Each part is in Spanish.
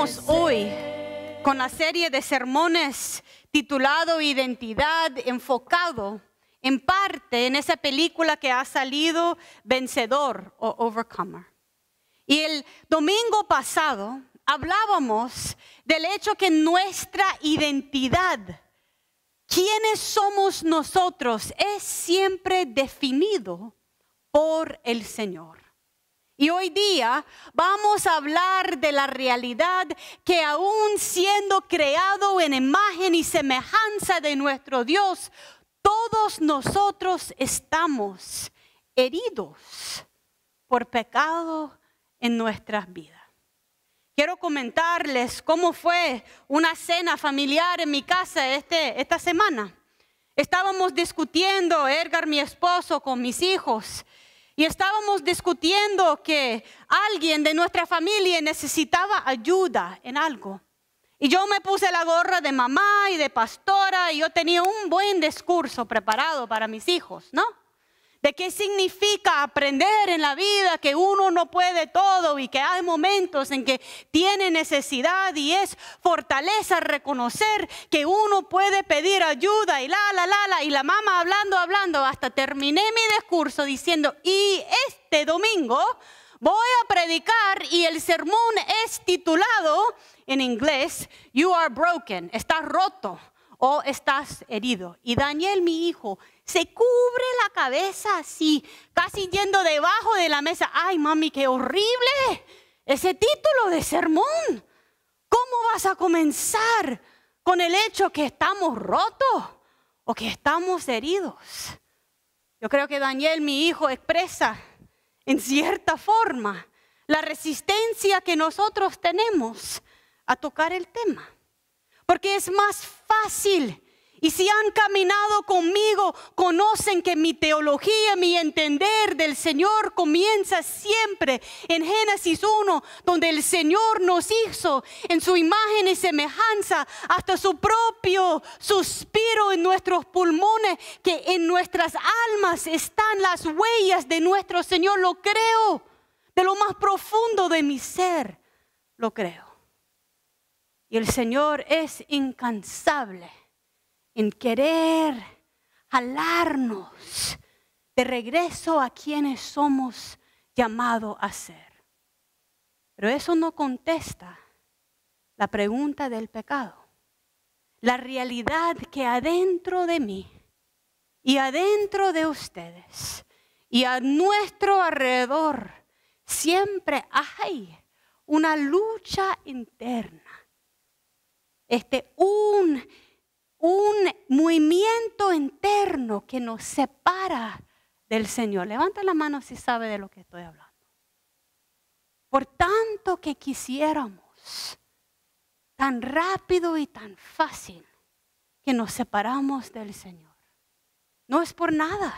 Continuamos hoy con la serie de sermones titulado Identidad, enfocado en parte en esa película que ha salido Vencedor o Overcomer. Y el domingo pasado hablábamos del hecho que nuestra identidad, quiénes somos nosotros, es siempre definido por el Señor. Y hoy día vamos a hablar de la realidad que aún siendo creado en imagen y semejanza de nuestro Dios, todos nosotros estamos heridos por pecado en nuestras vidas. Quiero comentarles cómo fue una cena familiar en mi casa esta semana. Estábamos discutiendo, Edgar, mi esposo, con mis hijos. Y estábamos discutiendo que alguien de nuestra familia necesitaba ayuda en algo. Y yo me puse la gorra de mamá y de pastora y yo tenía un buen discurso preparado para mis hijos, ¿no? De qué significa aprender en la vida que uno no puede todo y que hay momentos en que tiene necesidad y es fortaleza reconocer que uno puede pedir ayuda y y la mamá hablando, hasta terminé mi discurso diciendo, y este domingo voy a predicar y el sermón es titulado en inglés, You are broken, estás roto o estás herido. Y Daniel, mi hijo, se cubre la cabeza así, casi yendo debajo de la mesa. Ay, mami, qué horrible ese título de sermón. ¿Cómo vas a comenzar con el hecho que estamos rotos o que estamos heridos? Yo creo que Daniel, mi hijo, expresa en cierta forma la resistencia que nosotros tenemos a tocar el tema. Porque es más fácil. Y si han caminado conmigo, conocen que mi teología, mi entender del Señor comienza siempre en Génesis 1, donde el Señor nos hizo en su imagen y semejanza, hasta su propio suspiro en nuestros pulmones, que en nuestras almas están las huellas de nuestro Señor. Lo creo, de lo más profundo de mi ser, lo creo. Y el Señor es incansable en querer jalarnos de regreso a quienes somos llamados a ser. Pero eso no contesta la pregunta del pecado. La realidad que adentro de mí y adentro de ustedes y a nuestro alrededor siempre hay una lucha interna. Un movimiento interno que nos separa del Señor. Levanta la mano si sabe de lo que estoy hablando. Por tanto que quisiéramos, tan rápido y tan fácil, que nos separamos del Señor. No es por nada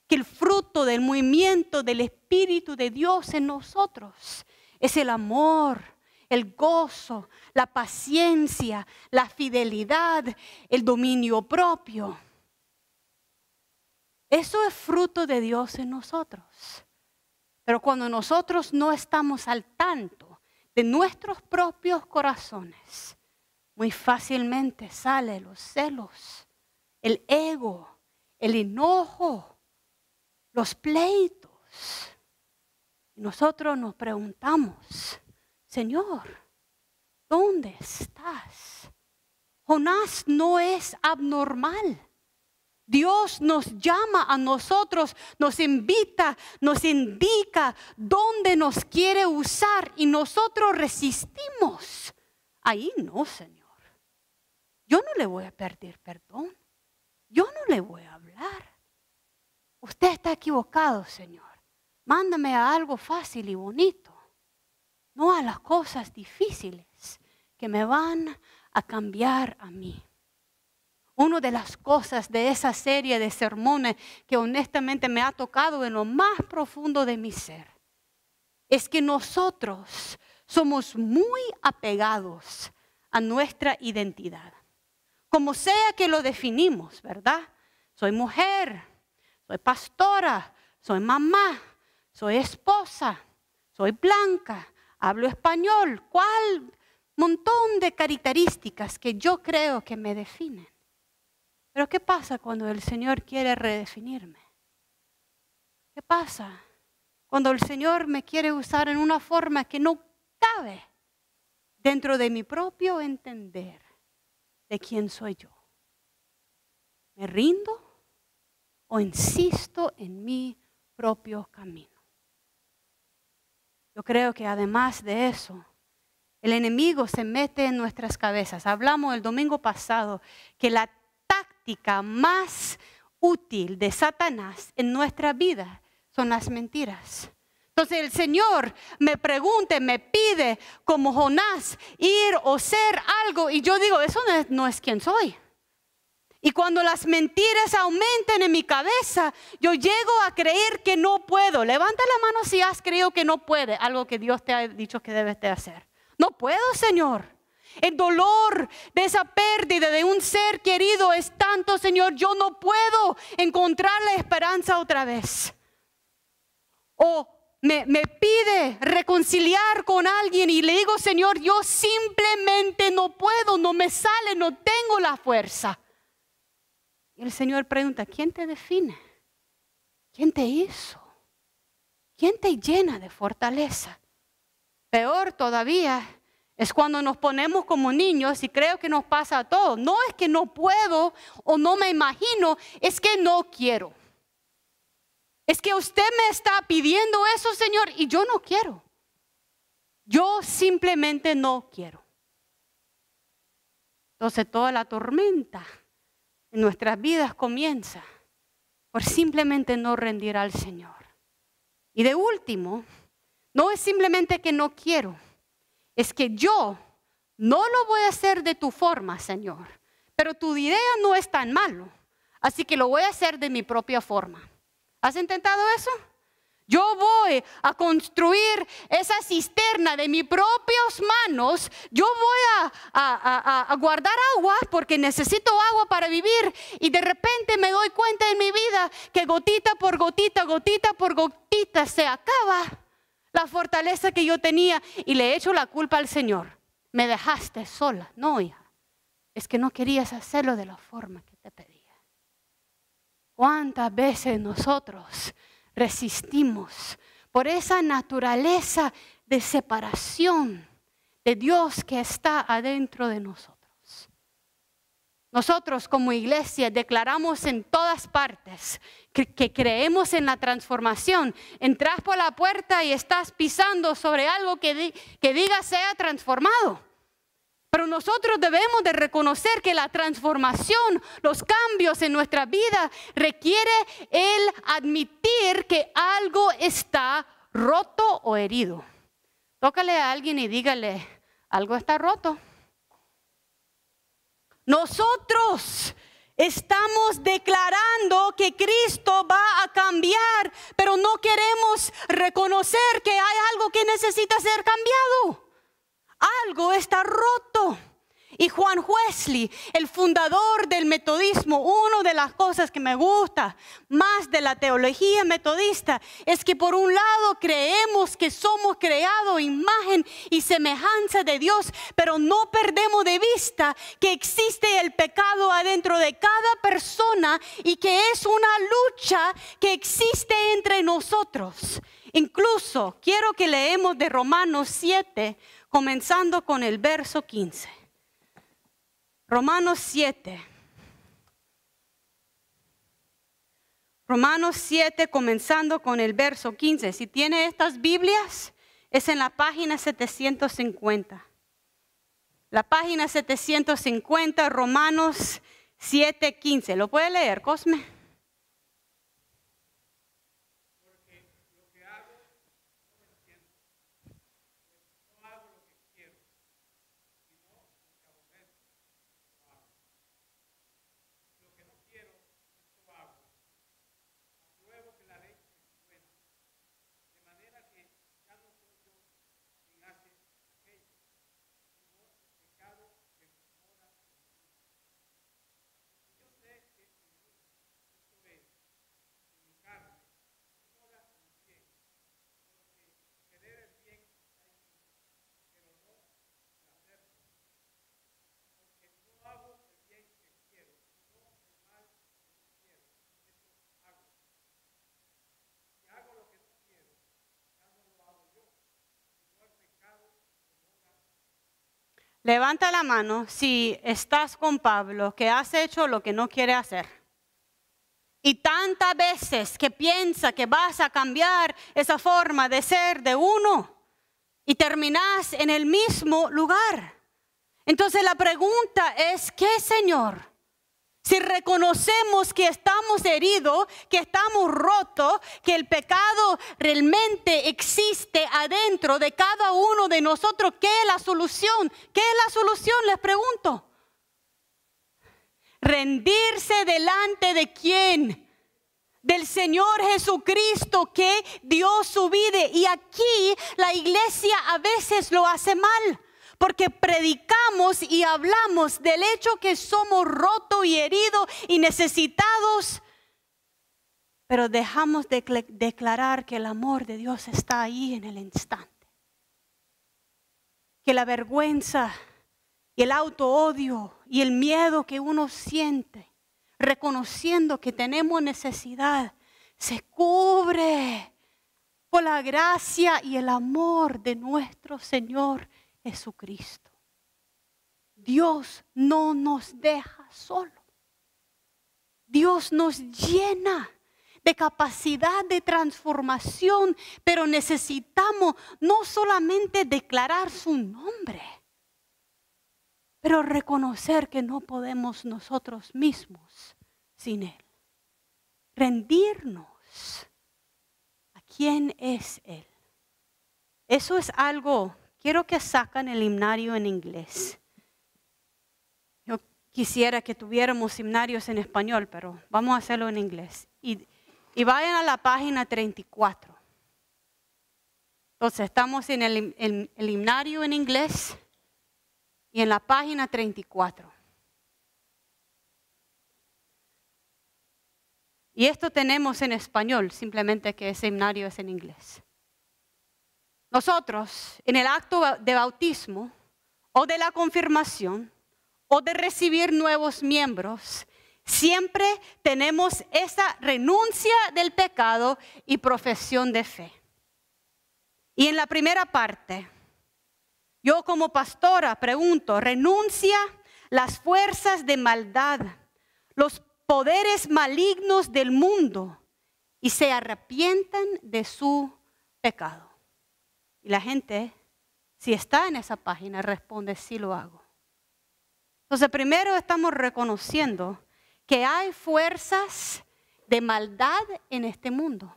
que el fruto del movimiento del Espíritu de Dios en nosotros es el amor, el gozo, la paciencia, la fidelidad, el dominio propio. Eso es fruto de Dios en nosotros. Pero cuando nosotros no estamos al tanto de nuestros propios corazones, muy fácilmente salen los celos, el ego, el enojo, los pleitos. Y nosotros nos preguntamos, Señor, ¿dónde estás? Jonás no es abnormal. Dios nos llama a nosotros, nos invita, nos indica dónde nos quiere usar y nosotros resistimos. Ahí no, Señor. Yo no le voy a pedir perdón. Yo no le voy a hablar. Usted está equivocado, Señor. Mándame a algo fácil y bonito. No a las cosas difíciles que me van a cambiar a mí. Una de las cosas de esa serie de sermones que honestamente me ha tocado en lo más profundo de mi ser es que nosotros somos muy apegados a nuestra identidad. Como sea que lo definimos, ¿verdad? Soy mujer, soy pastora, soy mamá, soy esposa, soy blanca. Hablo español, ¿cuál montón de características que yo creo que me definen. Pero ¿qué pasa cuando el Señor quiere redefinirme? ¿Qué pasa cuando el Señor me quiere usar en una forma que no cabe dentro de mi propio entender de quién soy yo? ¿Me rindo o insisto en mi propio camino? Yo creo que además de eso, el enemigo se mete en nuestras cabezas. Hablamos el domingo pasado que la táctica más útil de Satanás en nuestra vida son las mentiras. Entonces el Señor me pregunta, me pide como Jonás ir o ser algo y yo digo, eso no es quien soy. Y cuando las mentiras aumentan en mi cabeza, yo llego a creer que no puedo. Levanta la mano si has creído que no puedes, algo que Dios te ha dicho que debes de hacer. No puedo, Señor. El dolor de esa pérdida de un ser querido es tanto, Señor, yo no puedo encontrar la esperanza otra vez. O me pide reconciliar con alguien y le digo, Señor, yo simplemente no puedo, no me sale, no tengo la fuerza. Y el Señor pregunta, ¿quién te define? ¿Quién te hizo? ¿Quién te llena de fortaleza? Peor todavía es cuando nos ponemos como niños y creo que nos pasa a todos. No es que no puedo o no me imagino, es que no quiero. Es que usted me está pidiendo eso, Señor, y yo no quiero. Yo simplemente no quiero. Entonces toda la tormenta en nuestras vidas comienza por simplemente no rendir al Señor. Y de último, no es simplemente que no quiero, es que yo no lo voy a hacer de tu forma, Señor, pero tu idea no es tan malo, así que lo voy a hacer de mi propia forma. ¿Has intentado eso? Yo voy a construir esa cisterna de mis propias manos. Yo voy a guardar agua porque necesito agua para vivir. Y de repente me doy cuenta en mi vida que gotita por gotita, gotita por gotita se acaba la fortaleza que yo tenía. Y le echo la culpa al Señor. Me dejaste sola. No, hija. Es que no querías hacerlo de la forma que te pedía. ¿Cuántas veces nosotros resistimos por esa naturaleza de separación de Dios que está adentro de nosotros? Nosotros como iglesia declaramos en todas partes que creemos en la transformación. Entras por la puerta y estás pisando sobre algo que diga sea transformado. Pero nosotros debemos de reconocer que la transformación, los cambios en nuestra vida requiere el admitir que algo está roto o herido. Tócale a alguien y dígale, algo está roto. Nosotros estamos declarando que Cristo va a cambiar, pero no queremos reconocer que hay algo que necesita ser cambiado. Algo está roto. Y Juan Wesley, el fundador del metodismo, una de las cosas que me gusta más de la teología metodista es que por un lado creemos que somos creados imagen y semejanza de Dios, pero no perdemos de vista que existe el pecado adentro de cada persona y que es una lucha que existe entre nosotros. Incluso quiero que leemos de Romanos 7, comenzando con el verso 15. Romanos 7. Romanos 7, comenzando con el verso 15. Si tiene estas Biblias, es en la página 750. La página 750, Romanos 7, 15. ¿Lo puede leer, Cosme? Levanta la mano si estás con Pablo, que has hecho lo que no quiere hacer. Y tantas veces que piensa que vas a cambiar esa forma de ser de uno y terminas en el mismo lugar. Entonces la pregunta es, ¿qué, Señor? Si reconocemos que estamos heridos, que estamos rotos, que el pecado realmente existe adentro de cada uno de nosotros, ¿qué es la solución? ¿Qué es la solución? Les pregunto. Rendirse delante de ¿quién? Del Señor Jesucristo que dio su vida. Y aquí la iglesia a veces lo hace mal. Porque predicamos y hablamos del hecho que somos rotos y heridos y necesitados. Pero dejamos de declarar que el amor de Dios está ahí en el instante. Que la vergüenza y el autoodio y el miedo que uno siente, reconociendo que tenemos necesidad, se cubre por la gracia y el amor de nuestro Señor Jesucristo. Dios no nos deja solo. Dios nos llena de capacidad de transformación, pero necesitamos no solamente declarar su nombre, pero reconocer que no podemos nosotros mismos sin Él. Rendirnos a quién es Él. Eso es algo. Quiero que sacan el himnario en inglés. Yo quisiera que tuviéramos himnarios en español, pero vamos a hacerlo en inglés. Y vayan a la página 34. Entonces, estamos en el himnario en inglés y en la página 34. Y esto tenemos en español, simplemente que ese himnario es en inglés. Nosotros, en el acto de bautismo o de la confirmación o de recibir nuevos miembros, siempre tenemos esa renuncia del pecado y profesión de fe. Y en la primera parte, yo como pastora pregunto, renuncia las fuerzas de maldad, los poderes malignos del mundo y se arrepientan de su pecado. Y la gente, si está en esa página, responde, sí lo hago. Entonces, primero estamos reconociendo que hay fuerzas de maldad en este mundo.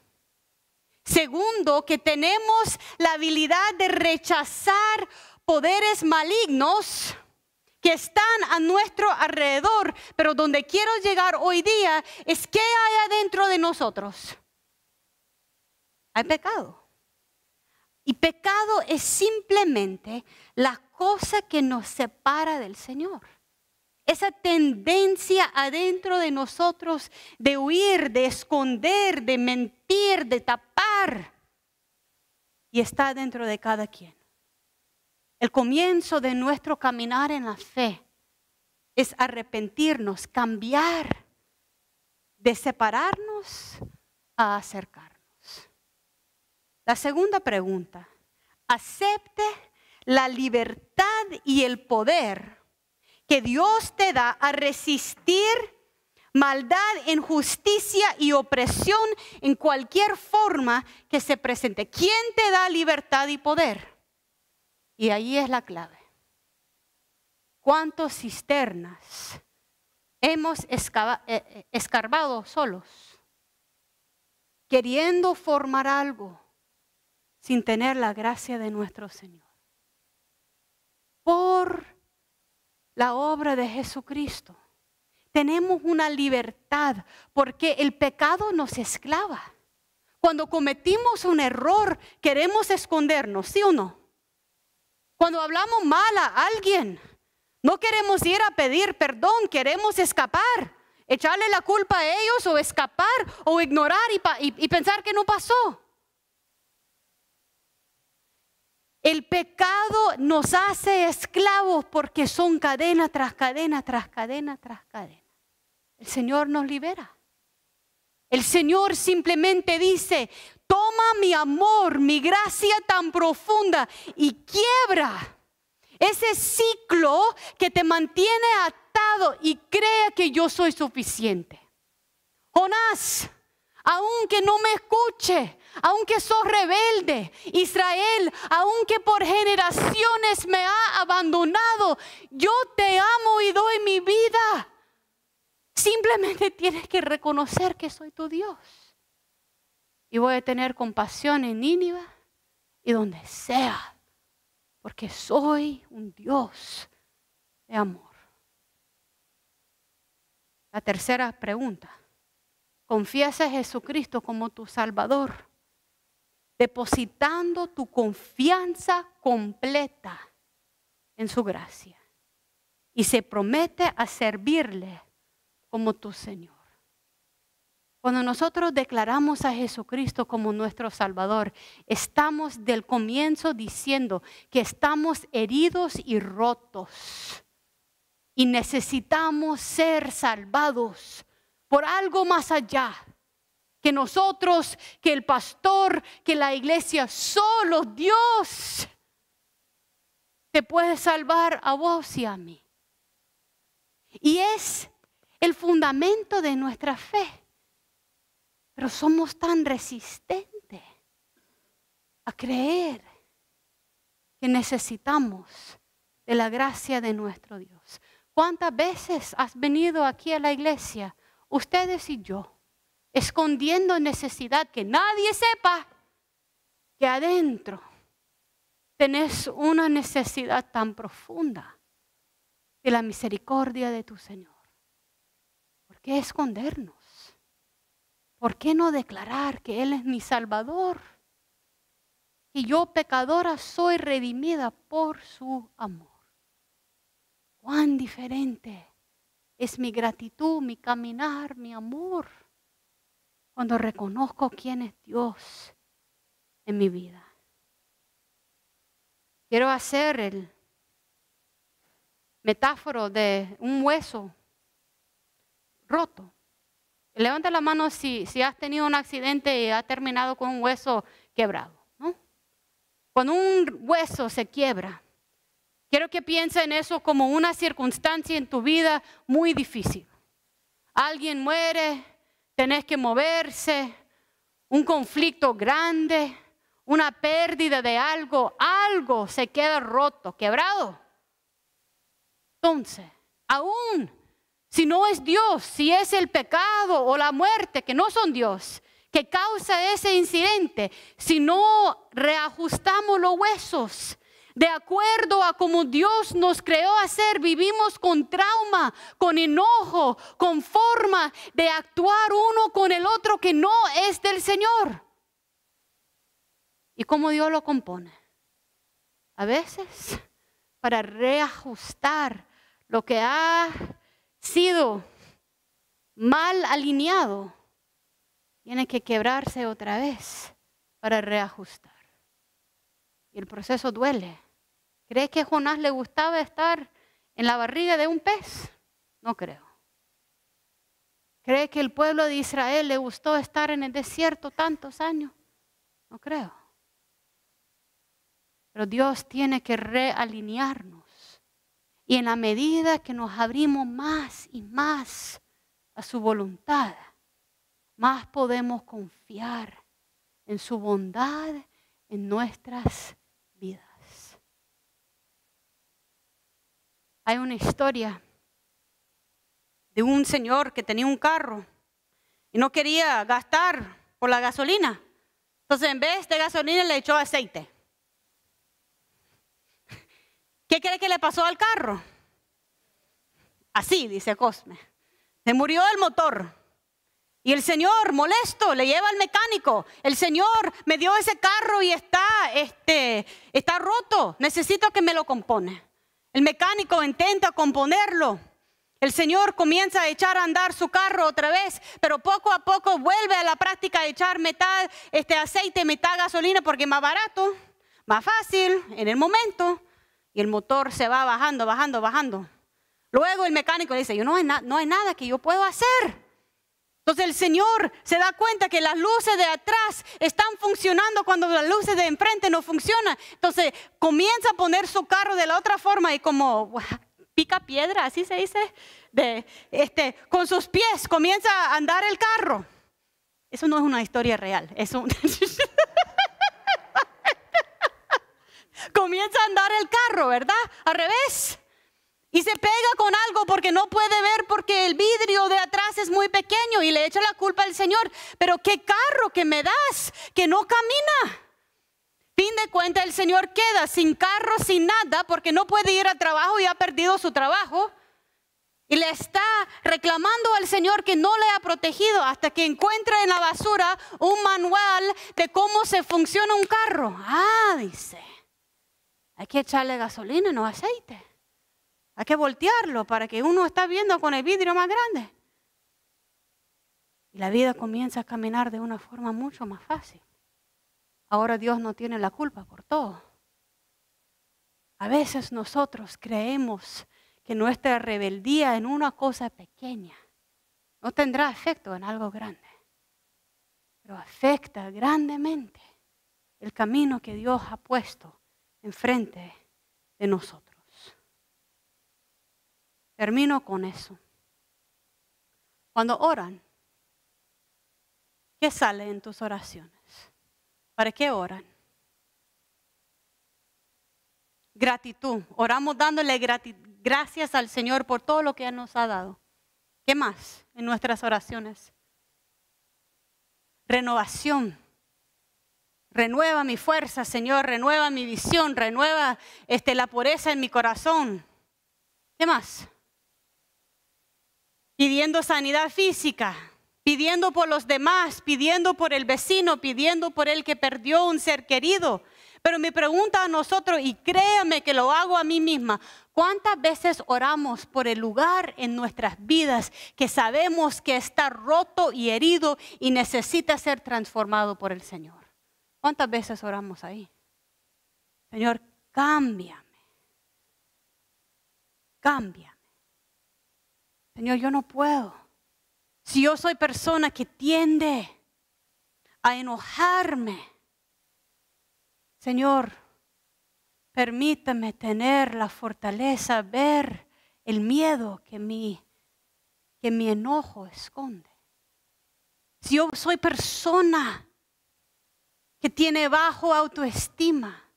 Segundo, que tenemos la habilidad de rechazar poderes malignos que están a nuestro alrededor. Pero donde quiero llegar hoy día es ¿qué hay adentro de nosotros? Hay pecado. Y pecado es simplemente la cosa que nos separa del Señor. Esa tendencia adentro de nosotros de huir, de esconder, de mentir, de tapar. Y está dentro de cada quien. El comienzo de nuestro caminar en la fe es arrepentirnos, cambiar, de separarnos a acercarnos. La segunda pregunta, acepte la libertad y el poder que Dios te da a resistir maldad, injusticia y opresión en cualquier forma que se presente. ¿Quién te da libertad y poder? Y ahí es la clave. ¿Cuántas cisternas hemos escarbado solos, queriendo formar algo sin tener la gracia de nuestro Señor? Por la obra de Jesucristo tenemos una libertad, porque el pecado nos esclava. Cuando cometimos un error, queremos escondernos, ¿sí o no? Cuando hablamos mal a alguien, no queremos ir a pedir perdón, queremos escapar, echarle la culpa a ellos o escapar o ignorar y pensar que no pasó. El pecado nos hace esclavos porque son cadena tras cadena, tras cadena, tras cadena. El Señor nos libera. El Señor simplemente dice, toma mi amor, mi gracia tan profunda y quiebra Ese ciclo que te mantiene atado y cree que yo soy suficiente. Jonás, aunque no me escuche, aunque sos rebelde, Israel, aunque por generaciones me ha abandonado, yo te amo y doy mi vida. Simplemente tienes que reconocer que soy tu Dios. Y voy a tener compasión en Nínive y donde sea, porque soy un Dios de amor. La tercera pregunta. Confiesa a Jesucristo como tu Salvador, depositando tu confianza completa en su gracia. Y se promete a servirle como tu Señor. Cuando nosotros declaramos a Jesucristo como nuestro Salvador, estamos del comienzo diciendo que estamos heridos y rotos. Y necesitamos ser salvados por algo más allá que nosotros, que el pastor, que la iglesia. Solo Dios te puede salvar a vos y a mí. Y es el fundamento de nuestra fe. Pero somos tan resistentes a creer que necesitamos de la gracia de nuestro Dios. ¿Cuántas veces has venido aquí a la iglesia, ustedes y yo, escondiendo necesidad, que nadie sepa que adentro tenés una necesidad tan profunda de la misericordia de tu Señor? ¿Por qué escondernos? ¿Por qué no declarar que Él es mi Salvador? Y yo, pecadora, soy redimida por su amor. Cuán diferente es mi gratitud, mi caminar, mi amor, cuando reconozco quién es Dios en mi vida. Quiero hacer el metáforo de un hueso roto. Levanta la mano si has tenido un accidente y ha terminado con un hueso quebrado, ¿no? Cuando un hueso se quiebra, quiero que pienses en eso como una circunstancia en tu vida muy difícil. Alguien muere, tenés que moverse, un conflicto grande, una pérdida de algo se queda roto, quebrado. Entonces, aún si no es Dios, si es el pecado o la muerte, que no son Dios, que causa ese incidente, si no reajustamos los huesos de acuerdo a como Dios nos creó hacer, vivimos con trauma, con enojo, con forma de actuar uno con el otro que no es del Señor. ¿Y cómo Dios lo compone? A veces, para reajustar lo que ha sido mal alineado, tiene que quebrarse otra vez para reajustar. Y el proceso duele. ¿Cree que a Jonás le gustaba estar en la barriga de un pez? No creo. ¿Cree que el pueblo de Israel le gustó estar en el desierto tantos años? No creo. Pero Dios tiene que realinearnos. Y en la medida que nos abrimos más y más a su voluntad, más podemos confiar en su bondad en nuestras vidas. Hay una historia de un señor que tenía un carro y no quería gastar por la gasolina. Entonces, en vez de gasolina, le echó aceite. ¿Qué cree que le pasó al carro? Así, dice Cosme. Se murió el motor. Y el Señor, molesto, le lleva al mecánico. El Señor me dio ese carro y está roto. Necesito que me lo compone. El mecánico intenta componerlo. El Señor comienza a echar a andar su carro otra vez, pero poco a poco vuelve a la práctica de echar mitad aceite, mitad gasolina, porque es más barato, más fácil en el momento. Y el motor se va bajando, bajando, bajando. Luego el mecánico dice, no hay nada que yo puedo hacer. Entonces el Señor se da cuenta que las luces de atrás están funcionando cuando las luces de enfrente no funcionan. Entonces comienza a poner su carro de la otra forma y como pica piedra, así se dice, con sus pies comienza a andar el carro. Eso no es una historia real. Comienza a andar el carro, ¿verdad? Al revés. Y se pega con algo porque no puede ver porque el vidrio de atrás es muy pequeño y le echa la culpa al Señor. Pero qué carro que me das, que no camina. Fin de cuentas el Señor queda sin carro, sin nada, porque no puede ir al trabajo y ha perdido su trabajo. Y le está reclamando al Señor que no le ha protegido hasta que encuentra en la basura un manual de cómo se funciona un carro. Dice, hay que echarle gasolina, no aceite. Hay que voltearlo para que uno está viendo con el vidrio más grande. Y la vida comienza a caminar de una forma mucho más fácil. Ahora Dios no tiene la culpa por todo. A veces nosotros creemos que nuestra rebeldía en una cosa pequeña no tendrá efecto en algo grande. Pero afecta grandemente el camino que Dios ha puesto enfrente de nosotros. Termino con eso. Cuando oran, ¿qué sale en tus oraciones? ¿Para qué oran? Gratitud. Oramos dándole gracias al Señor por todo lo que Él nos ha dado. ¿Qué más en nuestras oraciones? Renovación. Renueva mi fuerza, Señor. Renueva mi visión. Renueva la pureza en mi corazón. ¿Qué más? Pidiendo sanidad física, pidiendo por los demás, pidiendo por el vecino, pidiendo por el que perdió un ser querido. Pero mi pregunta a nosotros, y créame que lo hago a mí misma, ¿cuántas veces oramos por el lugar en nuestras vidas que sabemos que está roto y herido y necesita ser transformado por el Señor? ¿Cuántas veces oramos ahí? Señor, cámbiame. Cámbiame. Señor, yo no puedo. Si yo soy persona que tiende a enojarme, Señor, permítame tener la fortaleza, ver el miedo que mi enojo esconde. Si yo soy persona que tiene bajo autoestima,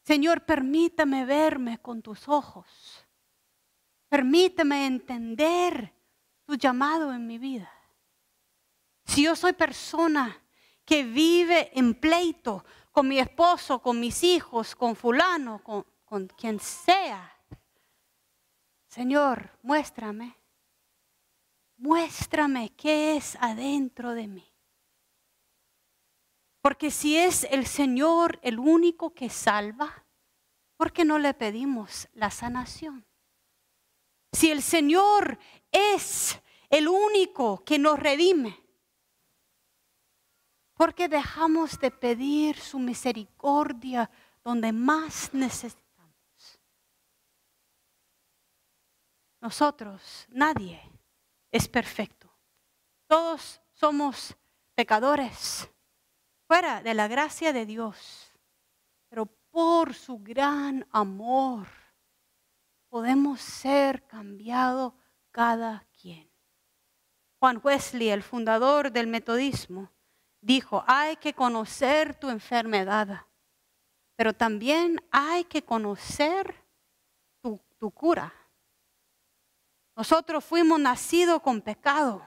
Señor, permítame verme con tus ojos. Permíteme entender tu llamado en mi vida. Si yo soy persona que vive en pleito con mi esposo, con mis hijos, con fulano, con quien sea, Señor, muéstrame qué es adentro de mí. Porque si es el Señor el único que salva, ¿por qué no le pedimos la sanación? Si el Señor es el único que nos redime, ¿por qué dejamos de pedir su misericordia donde más necesitamos? Nosotros, nadie es perfecto. Todos somos pecadores, fuera de la gracia de Dios. Pero por su gran amor, podemos ser cambiados cada quien. Juan Wesley, el fundador del metodismo, dijo, hay que conocer tu enfermedad, pero también hay que conocer tu cura. Nosotros fuimos nacidos con pecado,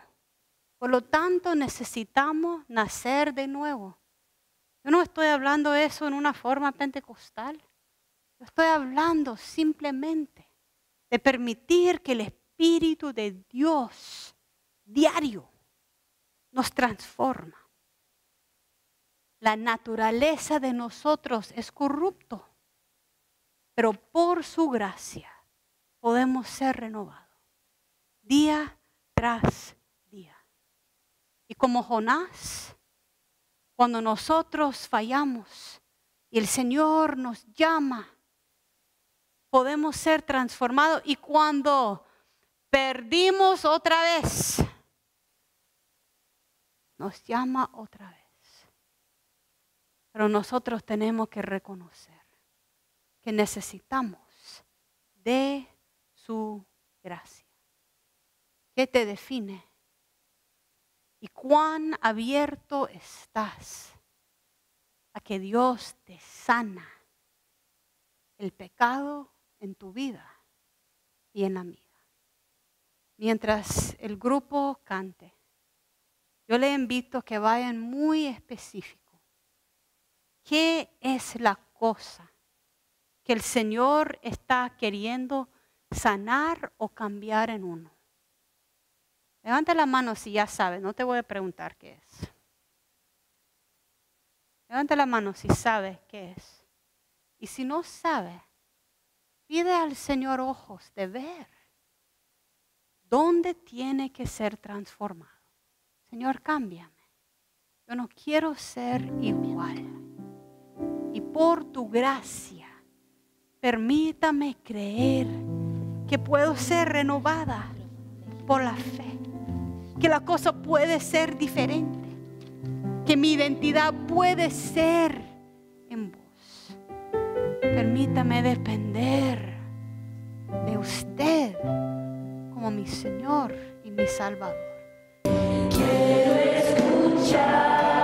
por lo tanto necesitamos nacer de nuevo. Yo no estoy hablando de eso en una forma pentecostal, yo estoy hablando simplemente de permitir que el Espíritu de Dios diario nos transforma. La naturaleza de nosotros es corrupto, pero por su gracia podemos ser renovados día tras día. Y como Jonás, cuando nosotros fallamos y el Señor nos llama, podemos ser transformados. Y cuando perdimos otra vez, nos llama otra vez. Pero nosotros tenemos que reconocer que necesitamos de su gracia. ¿Qué te define? Y cuán abierto estás a que Dios te sana el pecado en tu vida y en la mía. Mientras el grupo cante, yo le invito a que vayan muy específico. ¿Qué es la cosa que el Señor está queriendo sanar o cambiar en uno? Levanta la mano si ya sabes, no te voy a preguntar qué es. Levanta la mano si sabes qué es. Y si no sabes, pide al Señor ojos de ver dónde tiene que ser transformado. Señor, cámbiame. Yo no quiero ser igual. Y por tu gracia, permítame creer que puedo ser renovada por la fe. Que la cosa puede ser diferente. Que mi identidad puede ser en vos. Permítame depender de usted como mi Señor y mi Salvador. Quiero escuchar